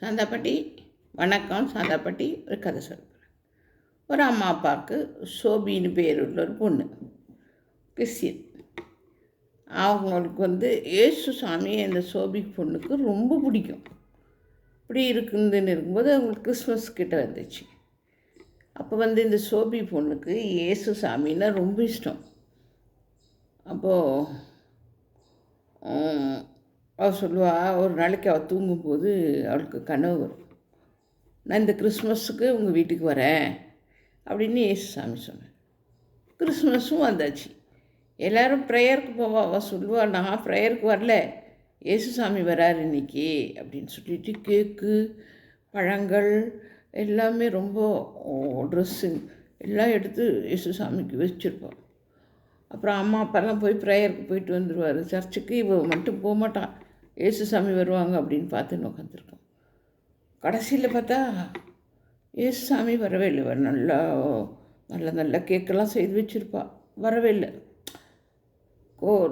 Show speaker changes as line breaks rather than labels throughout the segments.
சாந்தாப்பட்டி வணக்கம். சாந்தாப்பட்டி ஒரு கதை சொல்கிறேன். ஒரு அம்மா அப்பாவுக்கு சோபின்னு பேர் உள்ள ஒரு பொண்ணு, கிறிஸ்டியன். அவங்களுக்கு ஏசு சாமி அந்த சோபி பொண்ணுக்கு ரொம்ப பிடிக்கும். இப்படி இருக்குதுன்னு இருக்கும்போது அவங்களுக்கு கிறிஸ்மஸ் கிட்ட வந்துச்சு. அப்போ இந்த சோபி பொண்ணுக்கு ஏசு சாமின்னா ரொம்ப இஷ்டம். அப்போது அவள் சொல்லுவாள், ஒரு நாளைக்கு அவள் தூங்கும்போது அவளுக்கு கனவு வரும். நான் இந்த கிறிஸ்மஸுக்கு உங்கள் வீட்டுக்கு வரேன் அப்படின்னு ஏசு சாமி சொன்னேன். கிறிஸ்மஸும் வந்தாச்சு. எல்லோரும் ப்ரேயருக்கு போவா. அவள் சொல்லுவாள், நான் ப்ரேயருக்கு வரல, ஏசு சாமி வராரு இன்னைக்கு அப்படின்னு சொல்லிட்டு கேக்கு, பழங்கள் எல்லாமே ரொம்ப ட்ரெஸ்ஸு எல்லாம் எடுத்து ஏசு சாமிக்கு வச்சுருப்பாள். அப்புறம் அம்மா அப்பாலாம் போய் ப்ரேயருக்கு போயிட்டு வந்துடுவார். சர்ச்சுக்கு இவள் மட்டும் போக மாட்டான். ஏசு சாமி வருவாங்க அப்படின்னு பார்த்துன்னு உட்காந்துருக்கோம். கடைசியில் பார்த்தா ஏசு சாமி வரவே இல்லை. நல்லா நல்ல நல்ல கேக்கெல்லாம் செய்து வச்சுருப்பா, வரவே இல்லை.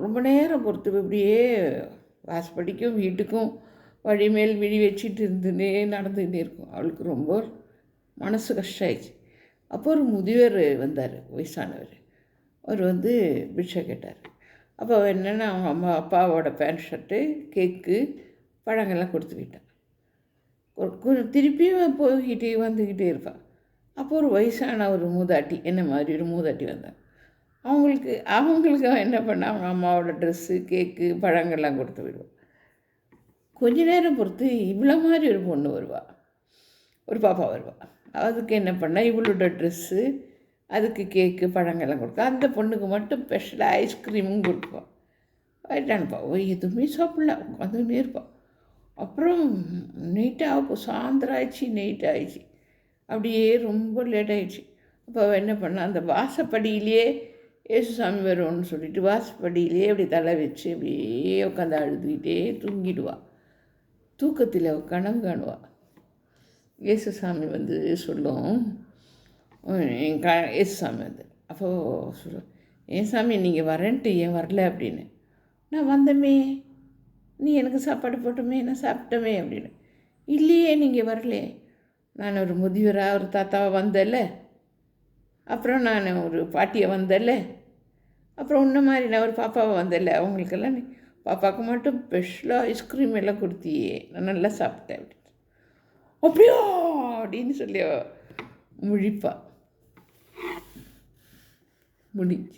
ரொம்ப நேரம் பொறுத்து இப்படியே வாசப்படிக்கும் வீட்டுக்கும் வழி மேல் விழி வச்சுட்டு இருந்துன்னே நடந்துக்கிட்டே இருக்கும். அவளுக்கு ரொம்ப மனசு கஷ்டம் ஆயிடுச்சு. அப்போ ஒரு முதியவர் வந்தார், வயசானவர். அவர் பிட்சை கேட்டார். அப்போ என்னென்னா அவங்க அம்மா அப்பாவோட பேண்ட் ஷர்ட்டு, கேக்கு, பழங்கள்லாம் கொடுத்துக்கிட்டான். திருப்பியும் போய்கிட்டே வந்துக்கிட்டே இருப்பாள். அப்போ ஒரு வயசான ஒரு மூதாட்டி, என்ன மாதிரி ஒரு மூதாட்டி வந்தாங்க. அவங்களுக்கு என்ன பண்ணால் அவங்க அம்மாவோட ட்ரெஸ்ஸு, கேக்கு, பழங்கள்லாம் கொடுத்து விடுவாள். கொஞ்ச நேரம் பொறுத்து இவ்வளோ மாதிரி ஒரு பொண்ணு வருவாள், ஒரு பாப்பா வருவாள். அதுக்கு என்ன பண்ணால் இவளோட ட்ரெஸ்ஸு, அதுக்கு கேக்கு, பழங்கள்லாம் கொடுப்பா. அந்த பொண்ணுக்கு மட்டும் ஸ்பெஷலாக ஐஸ்கிரீமும் கொடுப்போம். ஆயிட்டானுப்பா எதுவுமே சாப்பிடல, உட்காந்துன்னே இருப்பாள். அப்புறம் நைட்டாக இப்போ சாயந்தரம் ஆயிடுச்சு, நைட் ஆயிடுச்சு, அப்படியே ரொம்ப லேட் ஆகிடுச்சு. அப்போ அவள் என்ன பண்ணால் அந்த வாசப்படியிலேயே ஏசு சாமி வரும்னு சொல்லிட்டு வாசப்படியிலேயே அப்படி தலை வச்சு அப்படியே உட்காந்து அழுதுகிட்டே தூங்கிடுவாள். தூக்கத்தில் கனவு காணுவாள். ஏசு சாமி சொல்லும், ஏசு சாமி அப்போது சொல்லுவோம், ஏன் சாமி நீங்கள் வரேன்ட்டு ஏன் வரல அப்படின்னு. நான் வந்தமே, நீ எனக்கு சாப்பாடு போட்டோமே, நான் சாப்பிட்டோமே அப்படின்னு. இல்லையே, நீங்கள் வரலையே. நான் ஒரு முதியவராக ஒரு தாத்தாவை வந்தேல்ல, அப்புறம் நான் ஒரு பாட்டியை வந்தேல்ல, அப்புறம் இன்ன மாதிரி நான் ஒரு பாப்பாவை வந்தேல்ல, அவங்களுக்கெல்லாம் நீ பாப்பாவுக்கு மட்டும் ஸ்பெஷலாக ஐஸ்கிரீம் எல்லாம் கொடுத்தியே, நான் நல்லா சாப்பிட்டேன் அப்படின்னு. அப்படியா அப்படின்னு சொல்லி முழிப்பா. முடிஞ்சு.